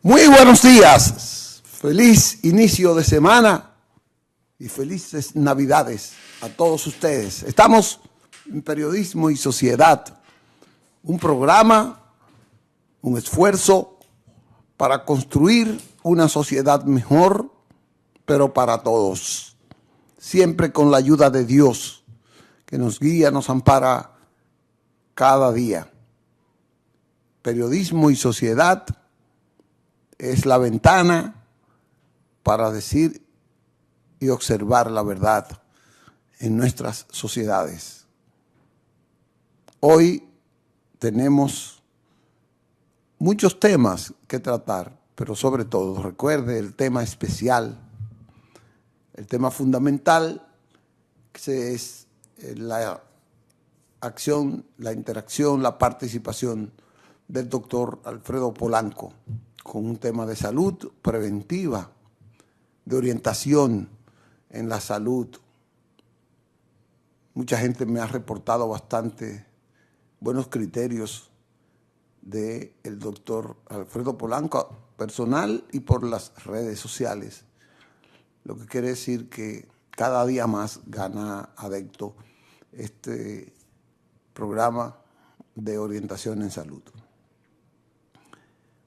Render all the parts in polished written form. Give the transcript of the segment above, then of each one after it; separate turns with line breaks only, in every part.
Muy buenos días, feliz inicio de semana y felices Navidades a todos ustedes. Estamos en Periodismo y Sociedad, un programa, un esfuerzo para construir una sociedad mejor, pero para todos, siempre con la ayuda de Dios, que nos guía, nos ampara cada día. Periodismo y Sociedad es la ventana para decir y observar la verdad en nuestras sociedades. Hoy tenemos muchos temas que tratar, pero sobre todo, recuerde el tema especial, el tema fundamental, que es la acción, la interacción, la participación del doctor Alfredo Polanco, con un tema de salud preventiva, de orientación en la salud. Mucha gente me ha reportado bastante buenos criterios del doctor Alfredo Polanco, personal y por las redes sociales, lo que quiere decir que cada día más gana adepto este programa de orientación en salud.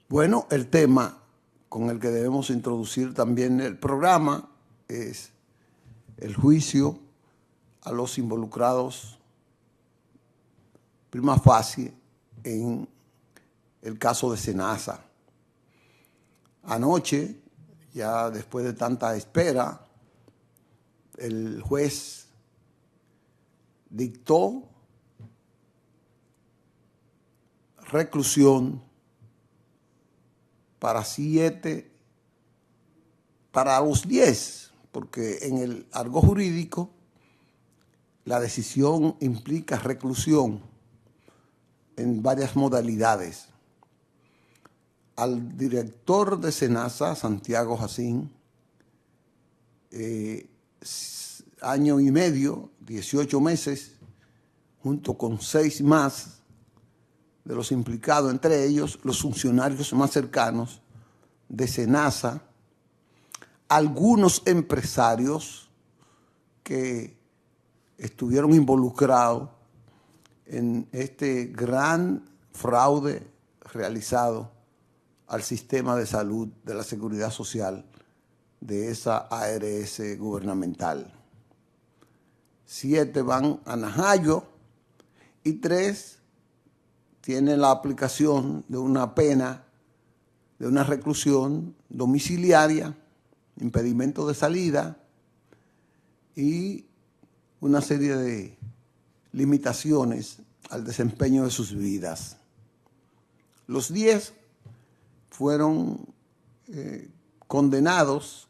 Bueno, el tema con el que debemos introducir también el programa es el juicio a los involucrados prima facie en el caso de Senasa. Anoche, ya después de tanta espera, el juez dictó reclusión para los 10, porque en el argot jurídico la decisión implica reclusión en varias modalidades. Al director de Senasa, Santiago Jacín, año y medio, 18 meses, junto con 6 más de los implicados, entre ellos los funcionarios más cercanos de Senasa, algunos empresarios que estuvieron involucrados en este gran fraude realizado al sistema de salud de la Seguridad Social de esa ARS gubernamental. 7 van a Najayo y 3 tienen la aplicación de una pena, de una reclusión domiciliaria, impedimento de salida y una serie de limitaciones al desempeño de sus vidas. Los 10 fueron condenados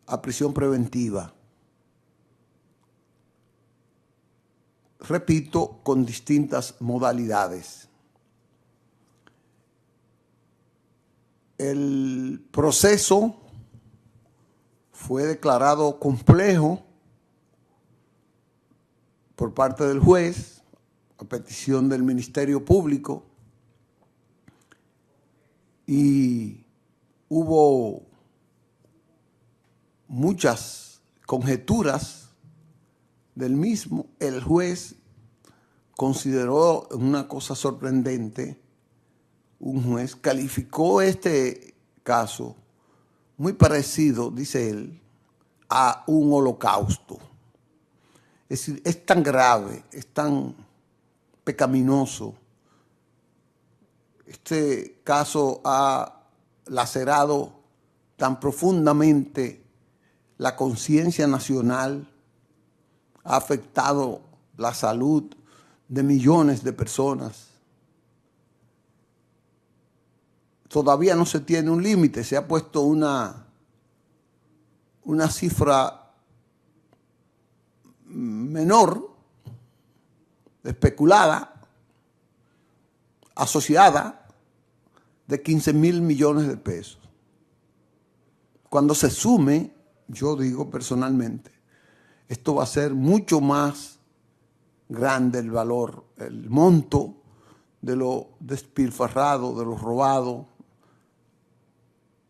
a prisión preventiva. Repito, con distintas modalidades. El proceso fue declarado complejo por parte del juez a petición del Ministerio Público y hubo muchas conjeturas del mismo. El juez consideró una cosa sorprendente. Un juez calificó este caso muy parecido, dice él, a un holocausto. Es decir, es tan grave, es tan pecaminoso. Este caso ha lacerado tan profundamente la conciencia nacional, ha afectado la salud de millones de personas. Todavía no se tiene un límite, se ha puesto una cifra menor, especulada, asociada, de 15,000 millones de pesos. Cuando se sume, yo digo personalmente, esto va a ser mucho más grande el valor, el monto de lo despilfarrado, de lo robado,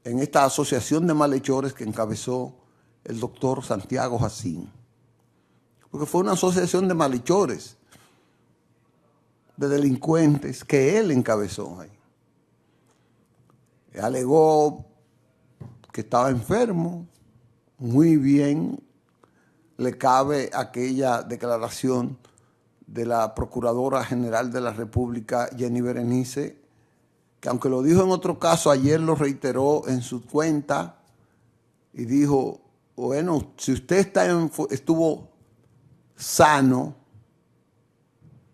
en esta asociación de malhechores que encabezó el doctor Santiago Jacín. Porque fue una asociación de malhechores, de delincuentes que él encabezó ahí. Alegó que estaba enfermo, muy bien le cabe aquella declaración de la Procuradora General de la República, Jenny Berenice, que aunque lo dijo en otro caso, ayer lo reiteró en su cuenta y dijo, bueno, si usted estuvo sano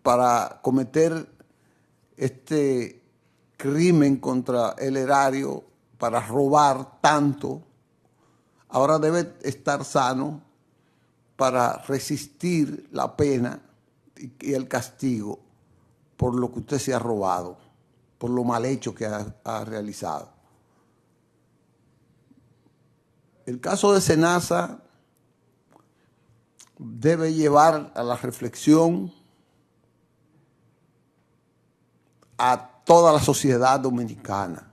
para cometer este crimen contra el erario, para robar tanto, ahora debe estar sano para resistir la pena y el castigo por lo que usted se ha robado, por lo mal hecho que ha realizado. El caso de Senasa debe llevar a la reflexión a toda la sociedad dominicana.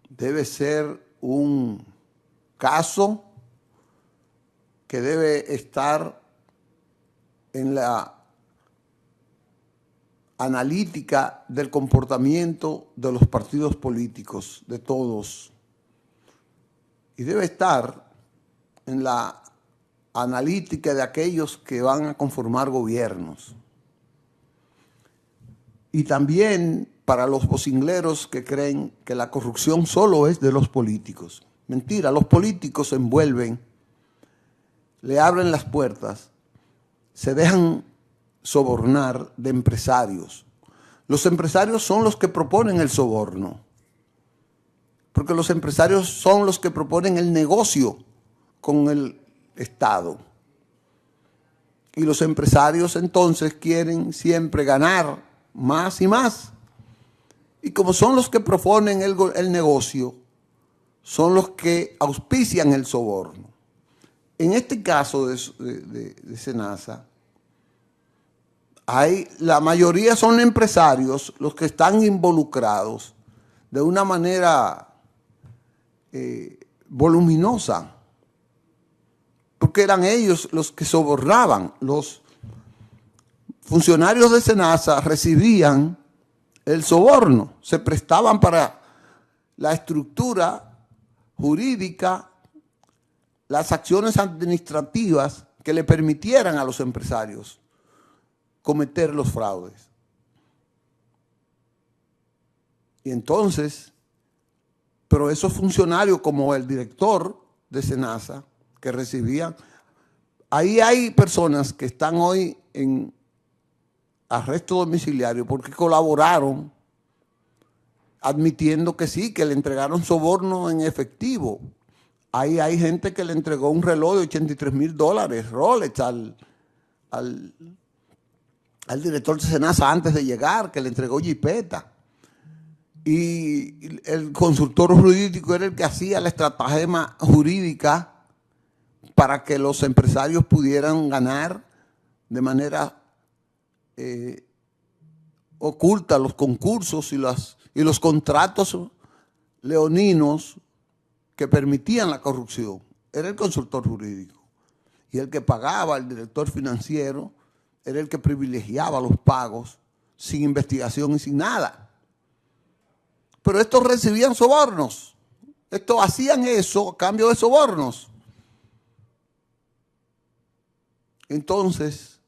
Debe ser un caso que debe estar en la analítica del comportamiento de los partidos políticos, de todos. Y debe estar en la analítica de aquellos que van a conformar gobiernos. Y también para los vocingleros que creen que la corrupción solo es de los políticos. Mentira, los políticos se envuelven, le abren las puertas, se dejan sobornar de empresarios. Los empresarios son los que proponen el soborno, porque los empresarios son los que proponen el negocio con el Estado. Y los empresarios entonces quieren siempre ganar más y más. Y como son los que proponen el negocio, son los que auspician el soborno. En este caso de Senasa, la mayoría son empresarios los que están involucrados de una manera voluminosa, porque eran ellos los que sobornaban. Los funcionarios de Senasa recibían el soborno, se prestaban para la estructura jurídica, las acciones administrativas que le permitieran a los empresarios cometer los fraudes. Y entonces, pero esos funcionarios como el director de Senasa que recibían, ahí hay personas que están hoy en arresto domiciliario porque colaboraron admitiendo que sí, que le entregaron soborno en efectivo. Ahí hay gente que le entregó un reloj de $83,000 Rolex al director de Senasa antes de llegar, que le entregó jipeta. Y el consultor jurídico era el que hacía la estratagema jurídica para que los empresarios pudieran ganar de manera oculta los concursos y los contratos leoninos que permitían la corrupción. Era el consultor jurídico. Y el que pagaba, el director financiero, era el que privilegiaba los pagos sin investigación y sin nada. Pero estos recibían sobornos. Estos hacían eso a cambio de sobornos. Entonces,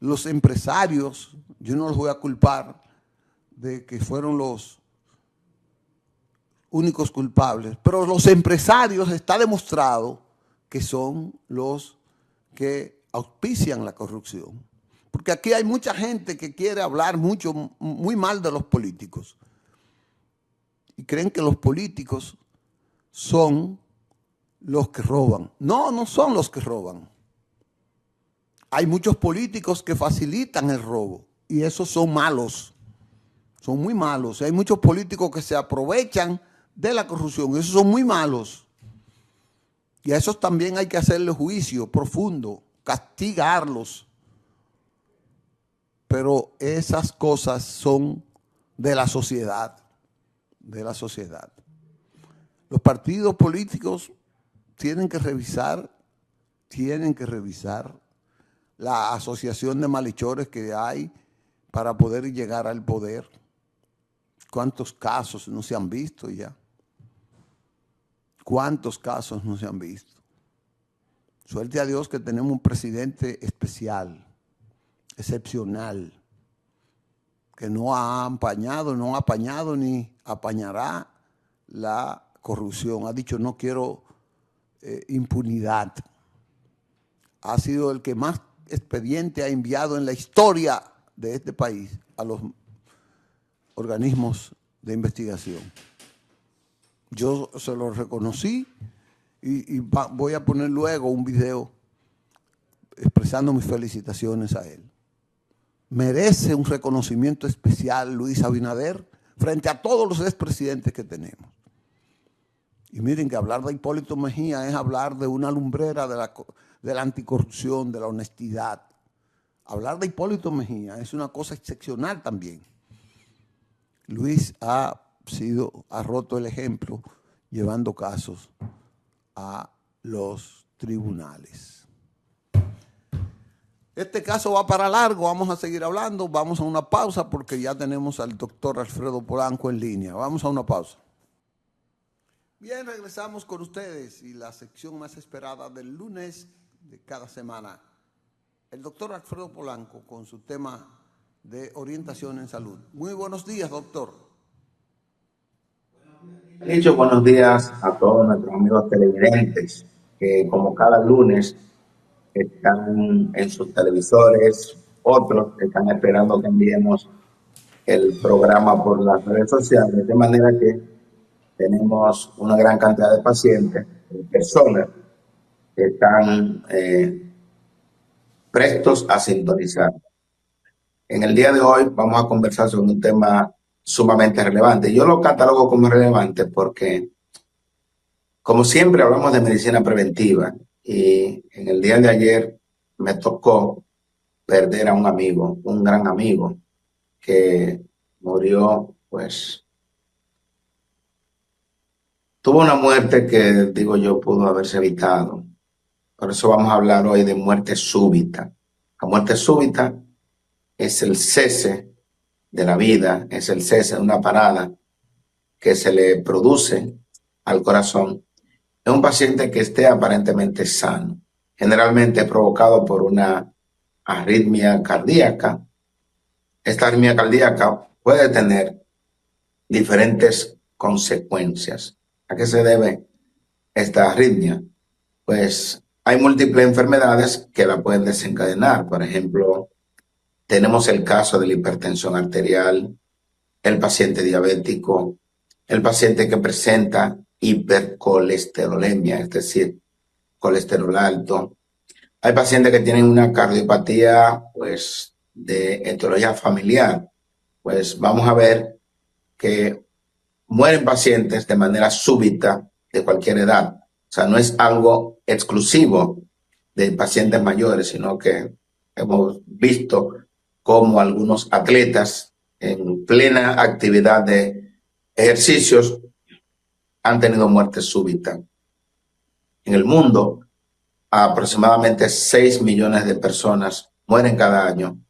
los empresarios, yo no los voy a culpar de que fueron los únicos culpables, pero los empresarios está demostrado que son los que auspician la corrupción. Porque aquí hay mucha gente que quiere hablar muy mal de los políticos. Y creen que los políticos son los que roban. No, no son los que roban. Hay muchos políticos que facilitan el robo y esos son malos. Son muy malos. Hay muchos políticos que se aprovechan de la corrupción. Esos son muy malos. Y a esos también hay que hacerle juicio profundo, castigarlos. Pero esas cosas son de la sociedad. De la sociedad. Los partidos políticos tienen que revisar la asociación de malhechores que hay para poder llegar al poder. ¿Cuántos casos no se han visto ya? ¿Cuántos casos no se han visto? Suerte a Dios que tenemos un presidente especial, excepcional, que no ha apañado ni apañará la corrupción. Ha dicho no quiero impunidad. Ha sido el que más expediente ha enviado en la historia de este país a los organismos de investigación. Yo se lo reconocí y voy a poner luego un video expresando mis felicitaciones a él. Merece un reconocimiento especial Luis Abinader frente a todos los expresidentes que tenemos. Y miren que hablar de Hipólito Mejía es hablar de una lumbrera de la anticorrupción, de la honestidad. Hablar de Hipólito Mejía es una cosa excepcional también. Luis ha roto el ejemplo llevando casos a los tribunales. Este caso va para largo, vamos a seguir hablando, vamos a una pausa porque ya tenemos al doctor Alfredo Polanco en línea. Vamos a una pausa. Bien, regresamos con ustedes y la sección más esperada del lunes de cada semana. El doctor Alfredo Polanco con su tema de orientación en salud. Muy buenos días, doctor.
Dicho, buenos días a todos nuestros amigos televidentes que como cada lunes están en sus televisores, otros están esperando que enviemos el programa por las redes sociales, de manera que tenemos una gran cantidad de pacientes, de personas que están prestos a sintonizar. En el día de hoy vamos a conversar sobre un tema sumamente relevante. Yo lo catalogo como relevante porque, como siempre, hablamos de medicina preventiva y en el día de ayer me tocó perder a un amigo, un gran amigo que murió, pues, tuvo una muerte que, digo yo, pudo haberse evitado. Por eso vamos a hablar hoy de muerte súbita. La muerte súbita es el cese de la vida, es el cese de una parada que se le produce al corazón en un paciente que esté aparentemente sano, generalmente provocado por una arritmia cardíaca. Esta arritmia cardíaca puede tener diferentes consecuencias. ¿A qué se debe esta arritmia? Pues hay múltiples enfermedades que la pueden desencadenar. Por ejemplo, tenemos el caso de la hipertensión arterial, el paciente diabético, el paciente que presenta hipercolesterolemia, es decir, colesterol alto. Hay pacientes que tienen una cardiopatía, pues, de etiología familiar. Pues vamos a ver que mueren pacientes de manera súbita de cualquier edad. O sea, no es algo exclusivo de pacientes mayores, sino que hemos visto cómo algunos atletas en plena actividad de ejercicios han tenido muerte súbita. En el mundo, aproximadamente 6 millones de personas mueren cada año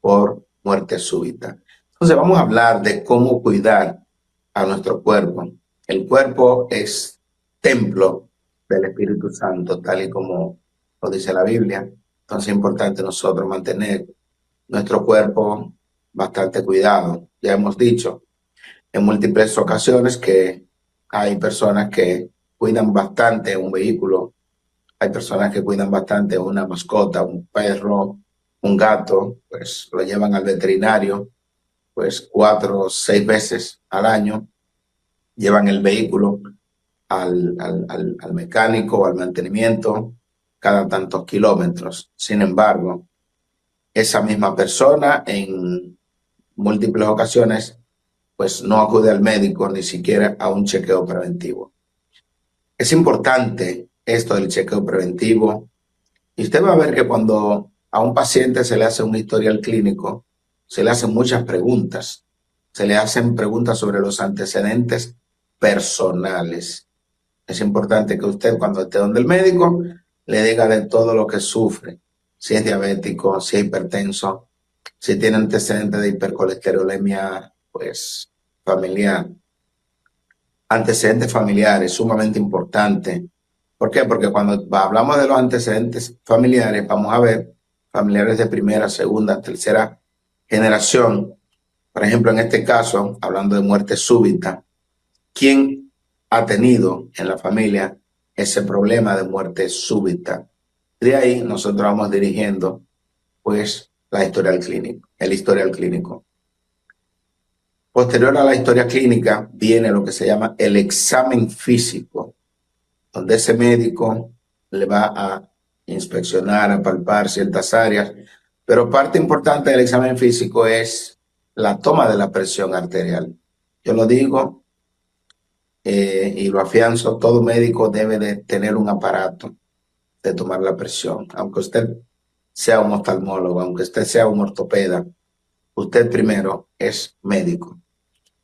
por muerte súbita. Entonces vamos a hablar de cómo cuidar a nuestro cuerpo. El cuerpo es templo del Espíritu Santo, tal y como lo dice la Biblia. Entonces es importante nosotros mantener nuestro cuerpo bastante cuidado. Ya hemos dicho en múltiples ocasiones que hay personas que cuidan bastante un vehículo, hay personas que cuidan bastante una mascota, un perro, un gato, pues lo llevan al veterinario, pues 4 o 6 veces al año, llevan el vehículo al mecánico, al mantenimiento, cada tantos kilómetros. Sin embargo, esa misma persona en múltiples ocasiones pues no acude al médico ni siquiera a un chequeo preventivo. Es importante esto del chequeo preventivo y usted va a ver que cuando a un paciente se le hace un historial clínico, se le hacen muchas preguntas. Se le hacen preguntas sobre los antecedentes personales. Es importante que usted, cuando esté donde el médico, le diga de todo lo que sufre. Si es diabético, si es hipertenso, si tiene antecedentes de hipercolesterolemia, pues familiar. Antecedentes familiares, sumamente importante. ¿Por qué? Porque cuando hablamos de los antecedentes familiares, vamos a ver familiares de primera, segunda, tercera generación. Por ejemplo, en este caso, hablando de muerte súbita, ¿quién ha tenido en la familia ese problema de muerte súbita? De ahí nosotros vamos dirigiendo, pues, la historial clínico, el historial clínico. Posterior a la historia clínica viene lo que se llama el examen físico, donde ese médico le va a inspeccionar, a palpar ciertas áreas, pero parte importante del examen físico es la toma de la presión arterial. Yo lo digo y lo afianzo, todo médico debe de tener un aparato de tomar la presión, aunque usted sea un oftalmólogo, aunque usted sea un ortopeda, usted primero es médico.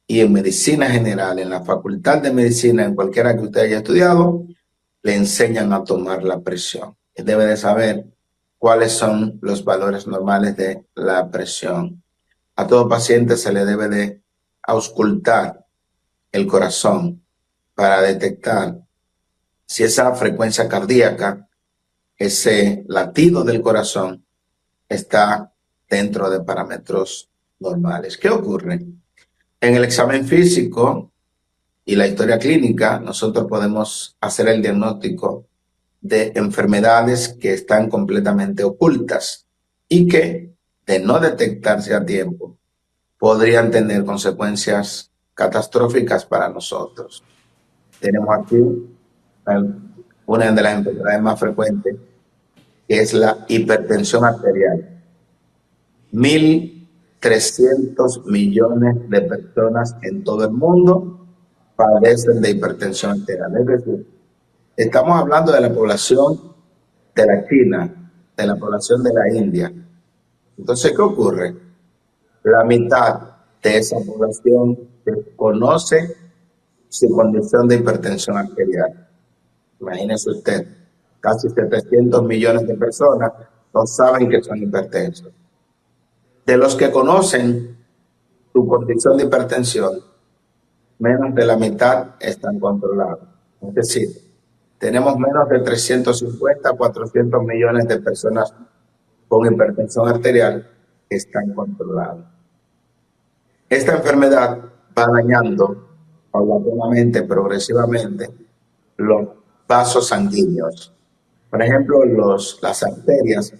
Y en medicina general, en la facultad de medicina, en cualquiera que usted haya estudiado, le enseñan a tomar la presión. Y debe de saber cuáles son los valores normales de la presión. A todo paciente se le debe de auscultar el corazón para detectar si esa frecuencia cardíaca, ese latido del corazón, está dentro de parámetros normales. ¿Qué ocurre? En el examen físico y la historia clínica, nosotros podemos hacer el diagnóstico de enfermedades que están completamente ocultas y que, de no detectarse a tiempo, podrían tener consecuencias catastróficas para nosotros. Tenemos aquí una de las enfermedades más frecuentes, que es la hipertensión arterial. 1.300 millones de personas en todo el mundo padecen de hipertensión arterial. Es decir, estamos hablando de la población de la China, de la población de la India. Entonces, ¿qué ocurre? La mitad de esa población conoce su condición de hipertensión arterial. Imagínese usted, casi 700 millones de personas no saben que son hipertensos. De los que conocen su condición de hipertensión, menos de la mitad están controlados. Es decir, tenemos menos de 350 a 400 millones de personas con hipertensión arterial que están controladas. Esta enfermedad va dañando paulatinamente, progresivamente, los vasos sanguíneos. Por ejemplo, las arterias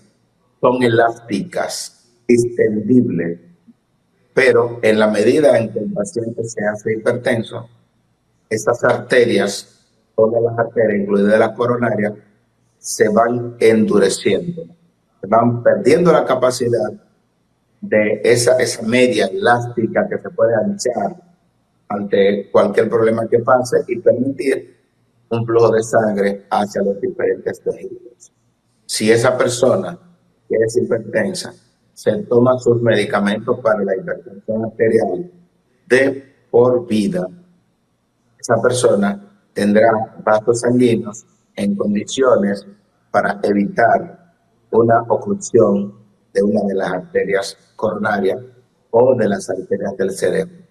son elásticas, extendibles, pero en la medida en que el paciente se hace hipertenso, estas arterias, todas las arterias, incluidas las coronarias, se van endureciendo, van perdiendo la capacidad de esa media elástica que se puede anchar ante cualquier problema que pase y permitir un flujo de sangre hacia los diferentes tejidos. Si esa persona que es hipertensa se toma sus medicamentos para la hipertensión arterial de por vida, esa persona tendrá vasos sanguíneos en condiciones para evitar una oclusión de una de las arterias coronarias o de las arterias del cerebro.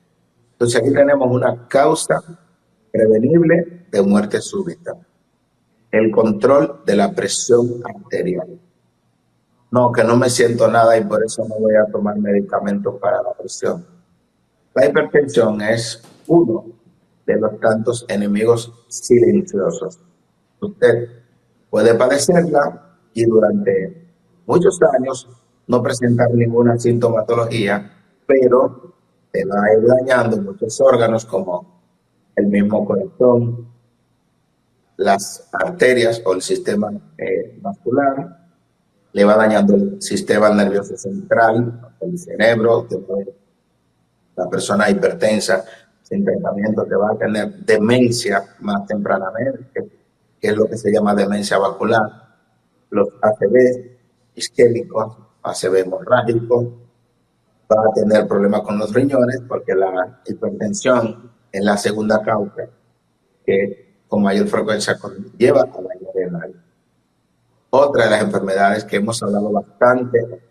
Entonces aquí tenemos una causa prevenible de muerte súbita. El control de la presión arterial. No, que no me siento nada y por eso no voy a tomar medicamentos para la presión. La hipertensión es uno de los tantos enemigos silenciosos. Usted puede padecerla y durante muchos años no presentar ninguna sintomatología, pero te va a ir dañando muchos órganos como el mismo corazón, las arterias o el sistema vascular, le va dañando el sistema nervioso central, el cerebro, la persona hipertensa sin tratamiento que va a tener demencia más tempranamente, que es lo que se llama demencia vascular, los ACV isquémicos, ACV hemorrágicos, va a tener problemas con los riñones porque la hipertensión es la segunda causa que con mayor frecuencia lleva a daño renal. Otra de las enfermedades que hemos hablado bastante,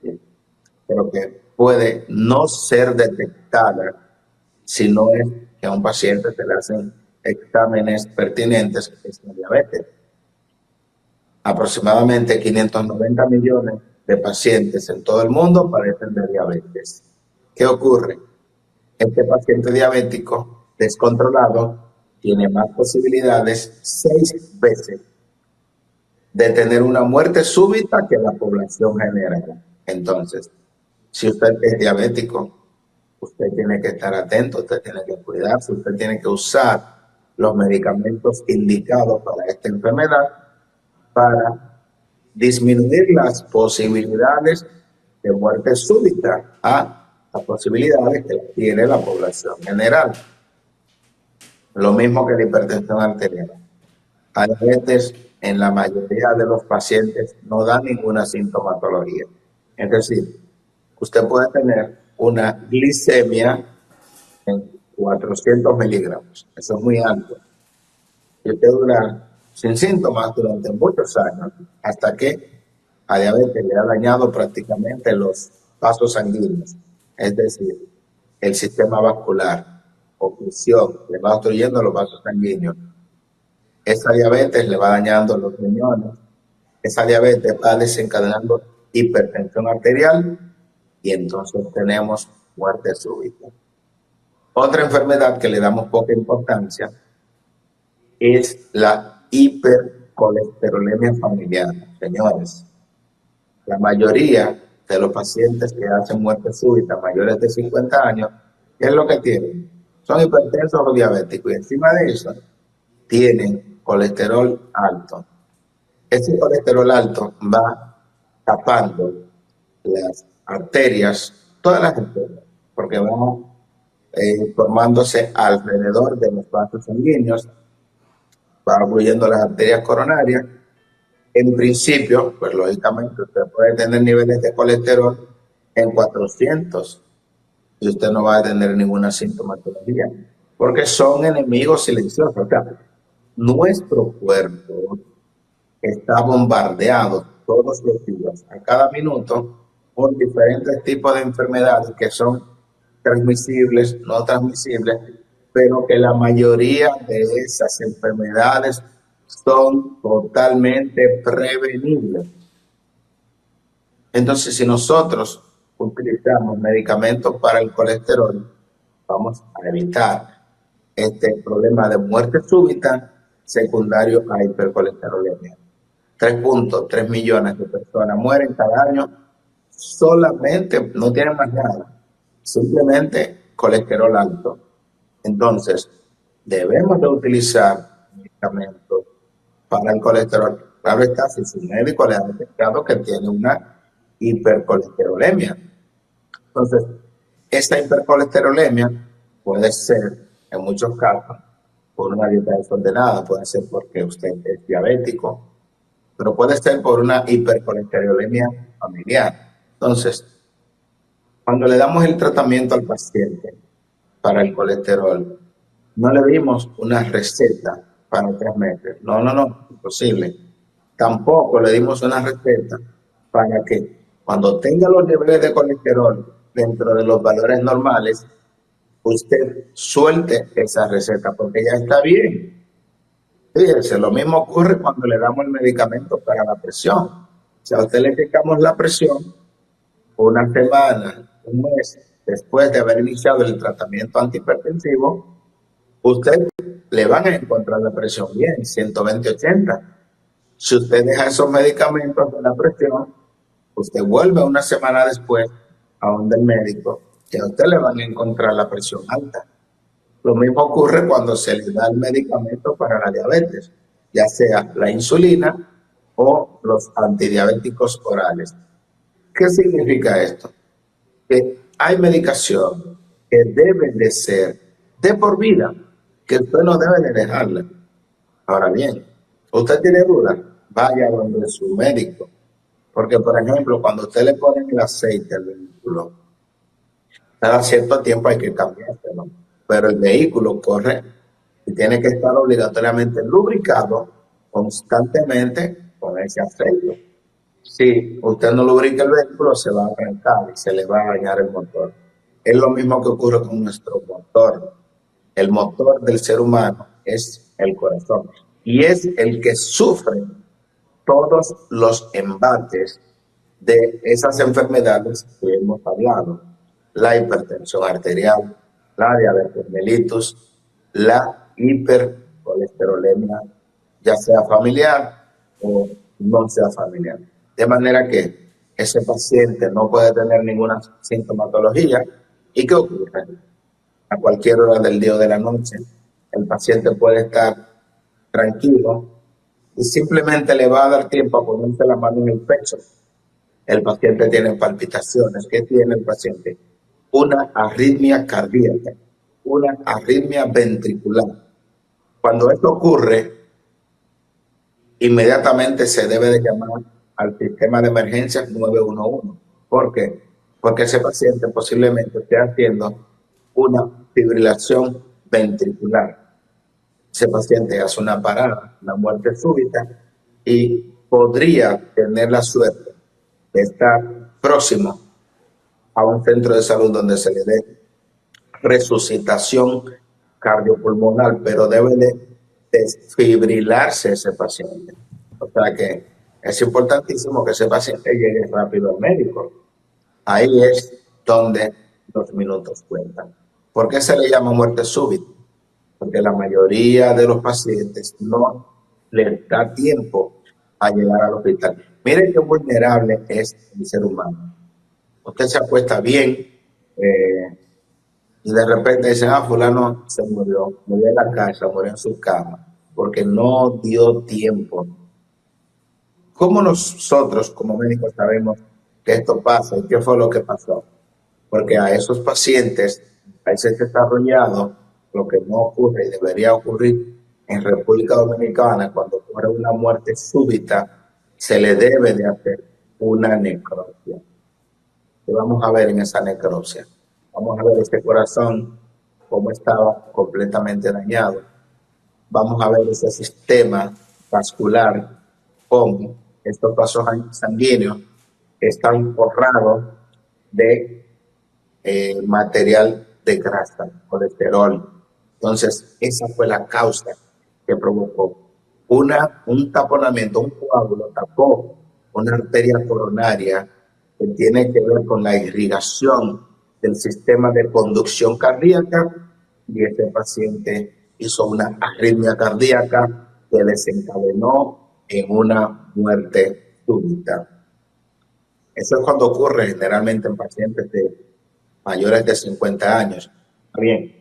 pero que puede no ser detectada si no es que a un paciente se le hacen exámenes pertinentes, es la diabetes. Aproximadamente 590 millones de pacientes en todo el mundo padecen de diabetes. ¿Qué ocurre? Este paciente diabético descontrolado tiene más posibilidades, 6 veces, de tener una muerte súbita que la población general. Entonces, si usted es diabético, usted tiene que estar atento, usted tiene que cuidarse, usted tiene que usar los medicamentos indicados para esta enfermedad para disminuir las posibilidades de muerte súbita a las posibilidades que tiene la población general. Lo mismo que la hipertensión arterial. A diabetes en la mayoría de los pacientes no da ninguna sintomatología. Es decir, usted puede tener una glicemia en 400 miligramos. Eso es muy alto. Y usted dura sin síntomas durante muchos años hasta que a diabetes le ha dañado prácticamente los vasos sanguíneos. Es decir, el sistema vascular, oclusión, le va obstruyendo los vasos sanguíneos. Esa diabetes le va dañando los riñones. Esa diabetes va desencadenando hipertensión arterial y entonces tenemos muerte súbita. Otra enfermedad que le damos poca importancia es la hipercolesterolemia familiar. Señores, la mayoría de los pacientes que hacen muerte súbita mayores de 50 años, ¿qué es lo que tienen? Son hipertensos o diabéticos y encima de eso tienen colesterol alto. Ese colesterol alto va tapando las arterias, todas las arterias, porque van formándose alrededor de los vasos sanguíneos, va obstruyendo las arterias coronarias. En principio, pues lógicamente usted puede tener niveles de colesterol en 400 y usted no va a tener ninguna sintomatología, porque son enemigos silenciosos. O sea, nuestro cuerpo está bombardeado todos los días, a cada minuto, por diferentes tipos de enfermedades que son transmisibles, no transmisibles, pero que la mayoría de esas enfermedades son totalmente prevenibles. Entonces, si nosotros utilizamos medicamentos para el colesterol, vamos a evitar este problema de muerte súbita secundario a hipercolesterolemia. 3.3 millones de personas mueren cada año solamente, no tienen más nada, simplemente colesterol alto. Entonces, debemos de utilizar medicamentos para el colesterol. Claro está, si su médico le ha detectado que tiene una hipercolesterolemia. Entonces, esta hipercolesterolemia puede ser, en muchos casos, por una dieta desordenada, puede ser porque usted es diabético, pero puede ser por una hipercolesterolemia familiar. Entonces, cuando le damos el tratamiento al paciente para el colesterol, no le dimos una receta para 3 meses. No, imposible. Tampoco le dimos una receta para que cuando tenga los niveles de colesterol dentro de los valores normales, usted suelte esa receta porque ya está bien. Fíjense, lo mismo ocurre cuando le damos el medicamento para la presión. Si a usted le checamos la presión, una semana, un mes después de haber iniciado el tratamiento antihipertensivo, usted le van a encontrar la presión bien, 120/80. Si usted deja esos medicamentos de la presión, usted vuelve una semana después a donde el médico, que a usted le van a encontrar la presión alta. Lo mismo ocurre cuando se le da el medicamento para la diabetes, ya sea la insulina o los antidiabéticos orales. ¿Qué significa esto? Que hay medicación que debe de ser de por vida, que usted no debe de dejarla. Ahora bien, usted tiene dudas, vaya donde su médico. Porque, por ejemplo, cuando usted le pone el aceite al vehículo, cada cierto tiempo hay que cambiárselo. Pero el vehículo corre y tiene que estar obligatoriamente lubricado constantemente con ese aceite. Si usted no lubrica el vehículo, se va a arrancar y se le va a dañar el motor. Es lo mismo que ocurre con nuestro motor. El motor del ser humano es el corazón y es el que sufre todos los embates de esas enfermedades que hemos hablado: la hipertensión arterial, la diabetes mellitus, la hipercolesterolemia, ya sea familiar o no sea familiar. De manera que ese paciente no puede tener ninguna sintomatología. ¿Y qué ocurre? A cualquier hora del día o de la noche, el paciente puede estar tranquilo y simplemente le va a dar tiempo a ponerse la mano en el pecho. El paciente tiene palpitaciones. ¿Qué tiene el paciente? Una arritmia cardíaca, una arritmia ventricular. Cuando esto ocurre, inmediatamente se debe de llamar al sistema de emergencias 911. ¿Por qué? Porque ese paciente posiblemente esté haciendo una fibrilación ventricular. Ese paciente hace una parada, una muerte súbita, y podría tener la suerte de estar próximo a un centro de salud donde se le dé resucitación cardiopulmonar, pero debe de desfibrilarse ese paciente. O sea que es importantísimo que ese paciente llegue rápido al médico. Ahí es donde los minutos cuentan. ¿Por qué se le llama muerte súbita? Porque la mayoría de los pacientes no les da tiempo a llegar al hospital. Miren qué vulnerable es el ser humano. Usted se acuesta bien y de repente dicen, fulano se murió en la casa, murió en su cama, porque no dio tiempo. ¿Cómo nosotros como médicos sabemos que esto pasa y qué fue lo que pasó? Porque a esos pacientes, a ese desarrollado, lo que no ocurre y debería ocurrir en República Dominicana, cuando ocurre una muerte súbita, se le debe de hacer una necropsia. ¿Qué vamos a ver en esa necropsia? Vamos a ver este corazón, cómo estaba completamente dañado. Vamos a ver ese sistema vascular, cómo estos vasos sanguíneos están forrados de material de grasa, colesterol. Entonces, esa fue la causa que provocó un taponamiento, un coágulo tapó una arteria coronaria que tiene que ver con la irrigación del sistema de conducción cardíaca, y este paciente hizo una arritmia cardíaca que desencadenó en una muerte súbita. Eso es cuando ocurre generalmente en pacientes de mayores de 50 años. Bien.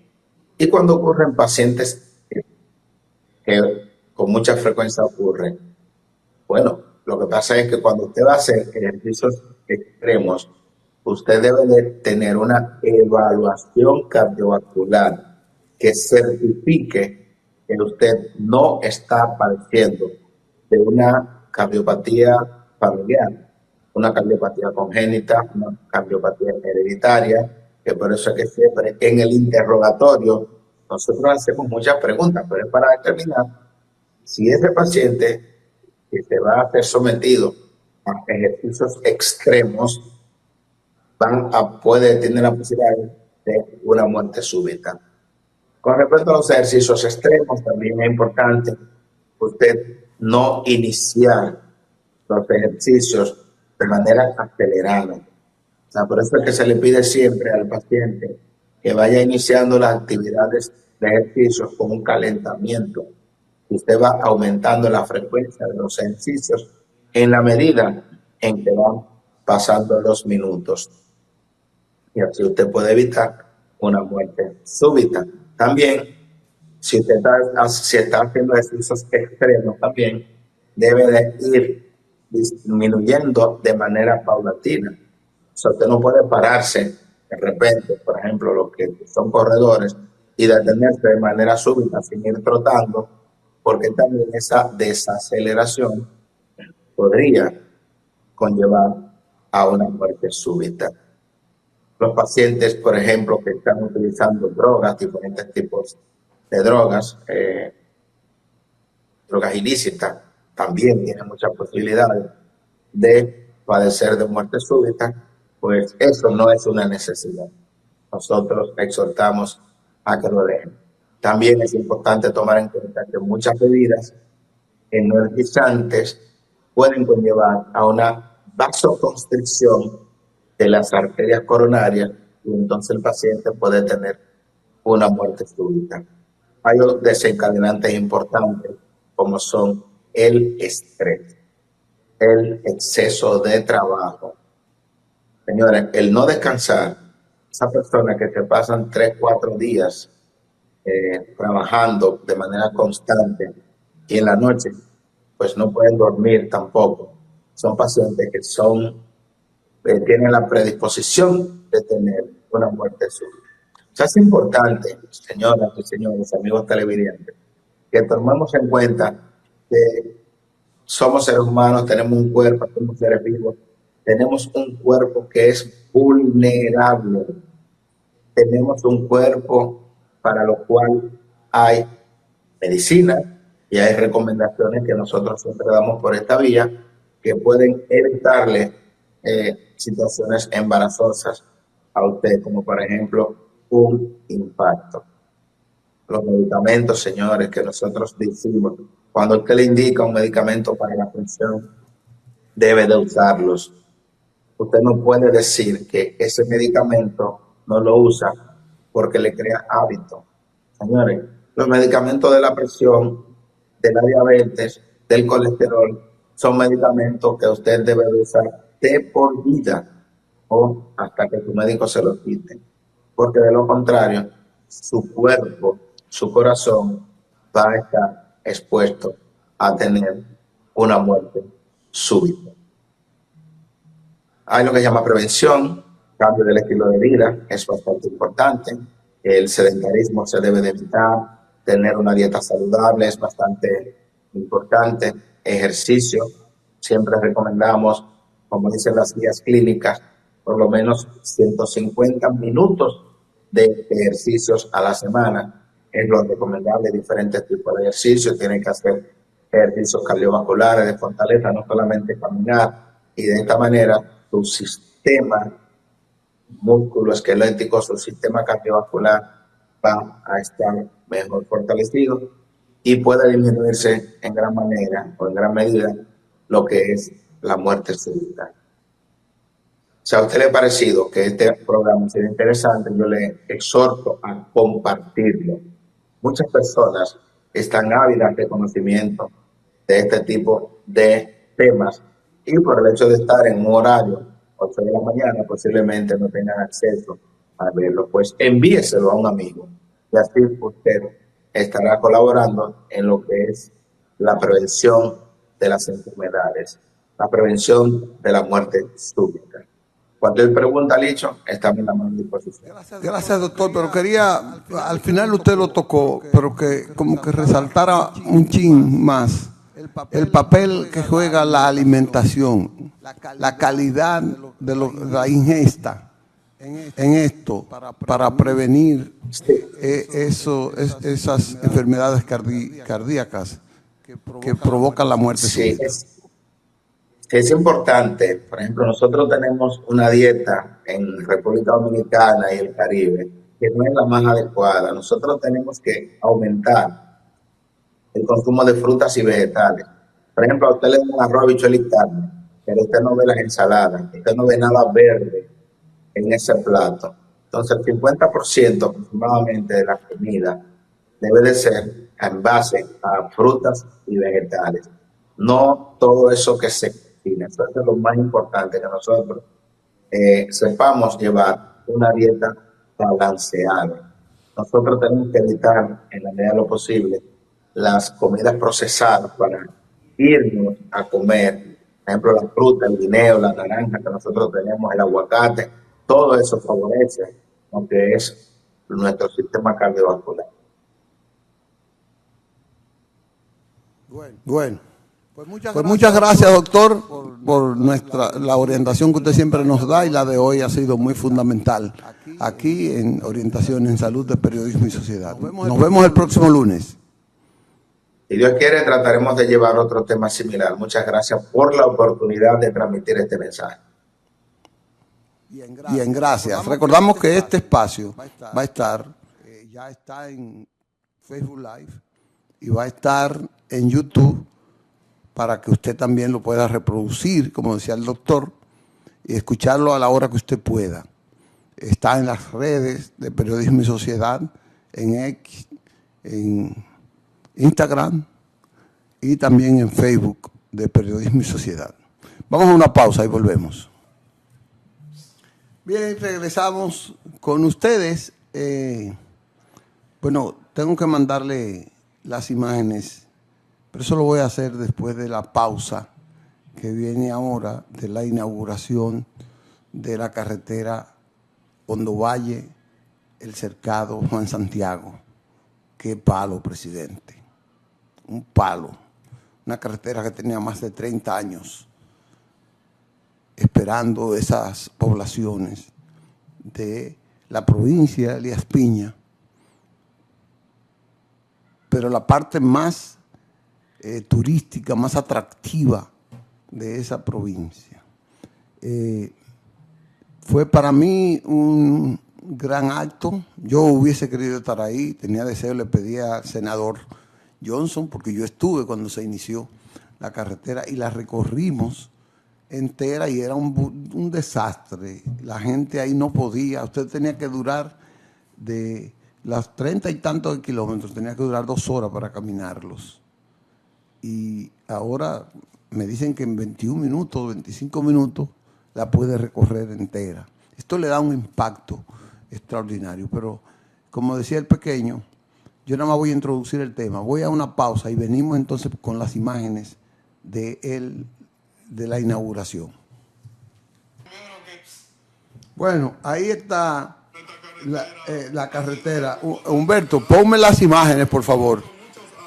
Y cuando ocurre en pacientes que con mucha frecuencia ocurre, bueno, lo que pasa es que cuando usted va a hacer ejercicios extremos, usted debe de tener una evaluación cardiovascular que certifique que usted no está padeciendo de una cardiopatía familiar, una cardiopatía congénita, una cardiopatía hereditaria, que por eso es que siempre en el interrogatorio nosotros hacemos muchas preguntas, pero es para determinar si ese paciente que se va a ser sometido a ejercicios extremos puede tener la posibilidad de una muerte súbita. Con respecto a los ejercicios extremos, también es importante usted no iniciar los ejercicios de manera acelerada. O sea, por eso es que se le pide siempre al paciente que vaya iniciando las actividades de ejercicios con un calentamiento. Usted va aumentando la frecuencia de los ejercicios en la medida en que van pasando los minutos. Y así usted puede evitar una muerte súbita. También, si usted está haciendo ejercicios extremos, también debe de ir disminuyendo de manera paulatina. O sea, usted no puede pararse de repente, por ejemplo, los que son corredores, y detenerse de manera súbita sin ir trotando, porque también esa desaceleración podría conllevar a una muerte súbita. Los pacientes, por ejemplo, que están utilizando drogas, diferentes tipos de drogas, drogas ilícitas, también tiene muchas posibilidades de padecer de muerte súbita, pues eso no es una necesidad. Nosotros exhortamos a que lo dejen. También es importante tomar en cuenta que muchas bebidas energizantes pueden conllevar a una vasoconstricción de las arterias coronarias y entonces el paciente puede tener una muerte súbita. Hay otros desencadenantes importantes como son el estrés, el exceso de trabajo. Señores, el no descansar, esa persona que se pasan 3, 4 días trabajando de manera constante y en la noche pues no pueden dormir tampoco. Son pacientes que tienen la predisposición de tener una muerte súbita. O sea, es importante, señoras y señores, amigos televidentes, que tomemos en cuenta que somos seres humanos, tenemos un cuerpo, somos seres vivos, tenemos un cuerpo que es vulnerable, tenemos un cuerpo para lo cual hay medicina y hay recomendaciones que nosotros siempre damos por esta vía que pueden evitarle situaciones embarazosas a usted, como por ejemplo un infarto. Los medicamentos, señores, que nosotros decimos, cuando usted le indica un medicamento para la presión, debe de usarlos. Usted no puede decir que ese medicamento no lo usa porque le crea hábito. Señores, los medicamentos de la presión, de la diabetes, del colesterol, son medicamentos que usted debe de usar de por vida o hasta que su médico se lo quite. Porque de lo contrario, su cuerpo, su corazón va a estar expuesto a tener una muerte súbita. Hay lo que se llama prevención, cambio del estilo de vida, es bastante importante. El sedentarismo se debe de evitar, tener una dieta saludable es bastante importante. Ejercicio, siempre recomendamos, como dicen las guías clínicas, por lo menos 150 minutos de ejercicios a la semana. Es lo recomendable, diferentes tipos de ejercicios. Tienen que hacer ejercicios cardiovasculares de fortaleza, no solamente caminar. Y de esta manera, tu sistema músculo-esquelético, su sistema cardiovascular va a estar mejor fortalecido y puede disminuirse en gran manera o en gran medida lo que es la muerte súbita. Si a usted le ha parecido que este programa sea interesante, yo le exhorto a compartirlo. Muchas personas están ávidas de conocimiento de este tipo de temas y por el hecho de estar en un horario 8 de la mañana posiblemente no tengan acceso a verlo. Pues envíeselo a un amigo y así usted estará colaborando en lo que es la prevención de las enfermedades, la prevención de la muerte súbita. Cualquier pregunta, Licho, estamos en la mano disposición.
Gracias, doctor, pero quería, al final usted lo tocó, pero que como que resaltara un chin más el papel que juega la alimentación, la calidad de la ingesta en esto para prevenir esas enfermedades cardíacas que provocan la muerte súbita.
Es importante, por ejemplo, nosotros tenemos una dieta en República Dominicana y el Caribe que no es la más adecuada. Nosotros tenemos que aumentar el consumo de frutas y vegetales. Por ejemplo, a usted le da un arroz, habichuela y carne, pero usted no ve las ensaladas, usted no ve nada verde en ese plato. Entonces, el 50% aproximadamente de la comida debe de ser en base a frutas y vegetales. No todo eso que se cocina. Eso es lo más importante, que nosotros sepamos llevar una dieta balanceada. Nosotros tenemos que evitar, en la medida de lo posible, las comidas procesadas para irnos a comer, por ejemplo, la fruta, el guineo, la naranja que nosotros tenemos, el aguacate, todo eso favorece lo que es nuestro sistema cardiovascular.
Bueno, Pues muchas gracias, doctor, por la orientación que usted siempre nos da, y la de hoy ha sido muy fundamental aquí en Orientación en Salud de Periodismo y Sociedad. Nos vemos el próximo lunes.
Si Dios quiere, trataremos de llevar otro tema similar. Muchas gracias por la oportunidad de transmitir este mensaje.
Bien, gracias. Recordamos que este espacio va a estar, ya está en Facebook Live y va a estar en YouTube, para que usted también lo pueda reproducir, como decía el doctor, y escucharlo a la hora que usted pueda. Está en las redes de Periodismo y Sociedad, en X, en Instagram y también en Facebook de Periodismo y Sociedad. Vamos a una pausa y volvemos. Bien, regresamos con ustedes. Bueno, tengo que mandarle las imágenes, pero eso lo voy a hacer después de la pausa que viene ahora de la inauguración de la carretera Hondo Valle, El Cercado, Juan Santiago. Qué palo, presidente. Un palo. Una carretera que tenía más de 30 años esperando esas poblaciones de la provincia de Elías Piña. Pero la parte más turística, más atractiva de esa provincia. Fue para mí un gran acto. Yo hubiese querido estar ahí, tenía deseo, le pedí al senador Johnson, porque yo estuve cuando se inició la carretera y la recorrimos entera y era un desastre. La gente ahí no podía, usted tenía que durar de las 30 y tantos kilómetros, tenía que durar 2 horas para caminarlos. Y ahora me dicen que en 21 minutos, 25 minutos, la puede recorrer entera. Esto le da un impacto extraordinario, pero como decía el pequeño, yo nada más voy a introducir el tema. Voy a una pausa y venimos entonces con las imágenes de la inauguración. Bueno, ahí está la carretera. Humberto, ponme las imágenes, por favor.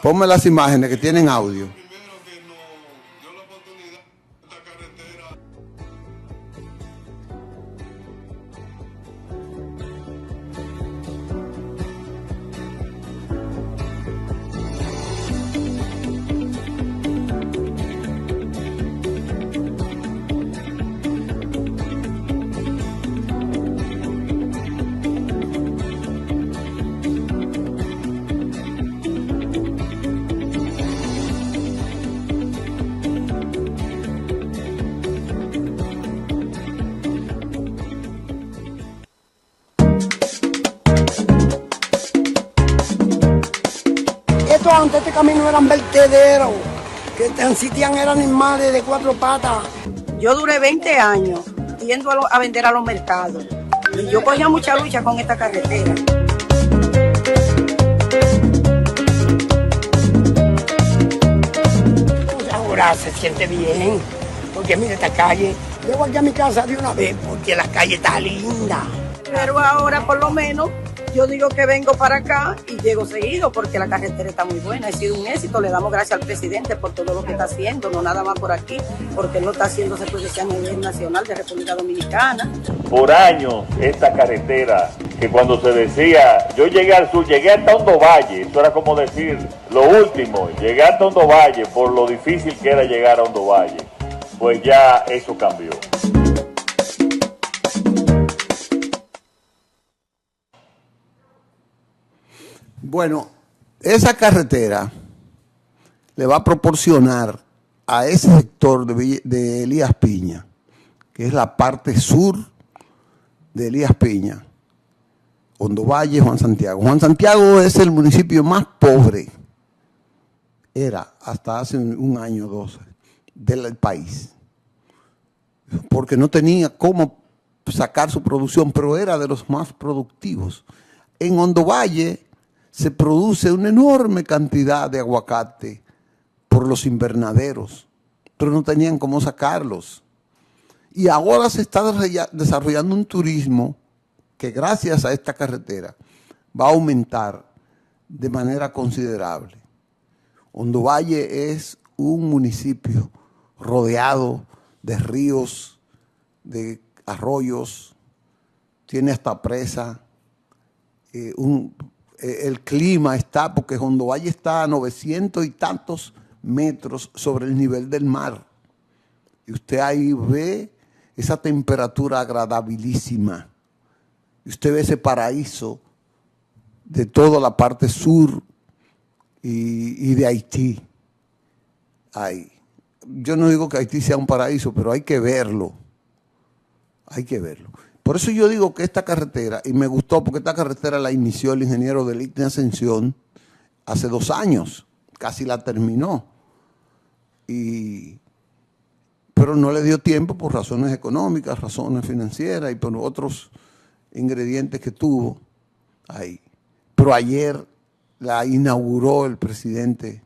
Ponme las imágenes que tienen audio.
Antes este camino eran vertederos que transitían eran animales de 4 patas.
Yo duré 20 años yendo a vender a los mercados y yo cogía mucha lucha con esta carretera.
Pues ahora se siente bien, porque mira esta calle. Llego aquí a mi casa de una vez porque la calle está linda.
Pero ahora por lo menos yo digo que vengo para acá y llego seguido porque la carretera está muy buena. Ha sido un éxito. Le damos gracias al presidente por todo lo que está haciendo, no nada más por aquí, porque él lo está haciendo, se puede decir, a nivel nacional de República Dominicana.
Por años esta carretera, que cuando se decía, yo llegué al sur, llegué hasta Hondo Valle, eso era como decir lo último, llegué hasta Hondo Valle por lo difícil que era llegar a Hondo Valle. Pues ya eso cambió.
Bueno, esa carretera le va a proporcionar a ese sector de Elías Piña, que es la parte sur de Elías Piña, Hondo Valle, Juan Santiago. Juan Santiago es el municipio más pobre, era hasta hace un año o 2, del país, porque no tenía cómo sacar su producción, pero era de los más productivos. En Hondo Valle se produce una enorme cantidad de aguacate por los invernaderos, pero no tenían cómo sacarlos. Y ahora se está desarrollando un turismo que gracias a esta carretera va a aumentar de manera considerable. Hondo Valle es un municipio rodeado de ríos, de arroyos, tiene hasta presa. El clima está, porque Hondo Valle está a 900 y tantos metros sobre el nivel del mar. Y usted ahí ve esa temperatura agradabilísima. Y usted ve ese paraíso de toda la parte sur y de Haití. Ahí. Yo no digo que Haití sea un paraíso, pero hay que verlo. Hay que verlo. Por eso yo digo que esta carretera, y me gustó porque esta carretera la inició el ingeniero del ICNE Ascensión hace 2 años, casi la terminó. Pero no le dio tiempo por razones económicas, razones financieras y por otros ingredientes que tuvo ahí. Pero ayer la inauguró el presidente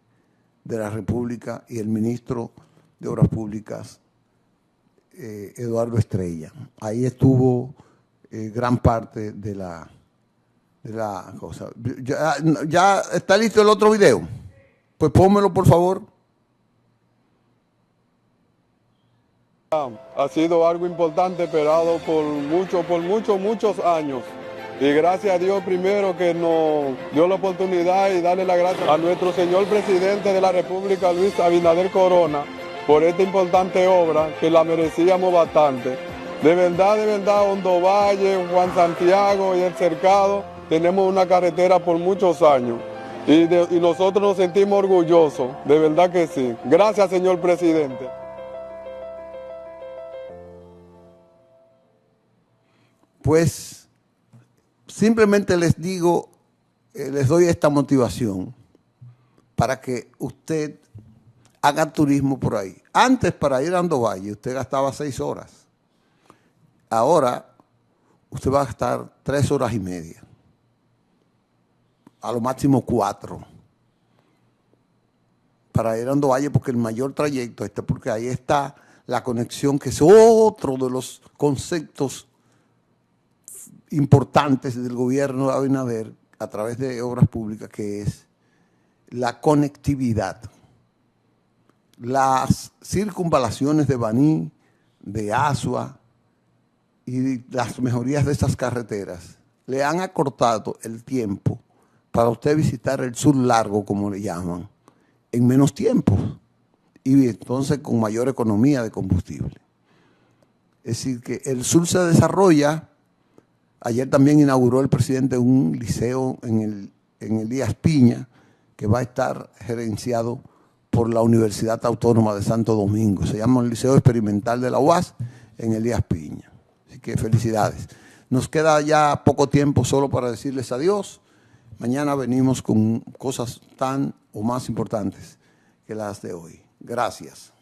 de la República y el ministro de Obras Públicas, Eduardo Estrella. Ahí estuvo gran parte de la cosa. ¿Ya está listo el otro video? Pues pónmelo, por favor.
Ha sido algo importante, esperado por muchos años. Y gracias a Dios primero que nos dio la oportunidad y darle las gracias a nuestro señor presidente de la República, Luis Abinader Corona, por esta importante obra que la merecíamos bastante. De verdad, Hondo Valle, Juan Santiago y el Cercado, tenemos una carretera por muchos años. Y nosotros nos sentimos orgullosos, de verdad que sí. Gracias, señor presidente.
Pues simplemente les digo, les doy esta motivación para que usted haga turismo por ahí. Antes, para ir a Hondo Valle, usted gastaba 6 horas. Ahora, usted va a gastar 3 horas y media. A lo máximo 4. Para ir a Hondo Valle, porque el mayor trayecto está, porque ahí está la conexión, que es otro de los conceptos importantes del gobierno de Abinader a través de obras públicas, que es la conectividad. Las circunvalaciones de Baní, de Asua y las mejorías de esas carreteras le han acortado el tiempo para usted visitar el sur largo, como le llaman, en menos tiempo y entonces con mayor economía de combustible. Es decir, que el sur se desarrolla. Ayer también inauguró el presidente un liceo en el Díaz Piña, que va a estar gerenciado por la Universidad Autónoma de Santo Domingo. Se llama el Liceo Experimental de la UAS en el Díaz Piña. Así que felicidades. Nos queda ya poco tiempo solo para decirles adiós. Mañana venimos con cosas tan o más importantes que las de hoy. Gracias.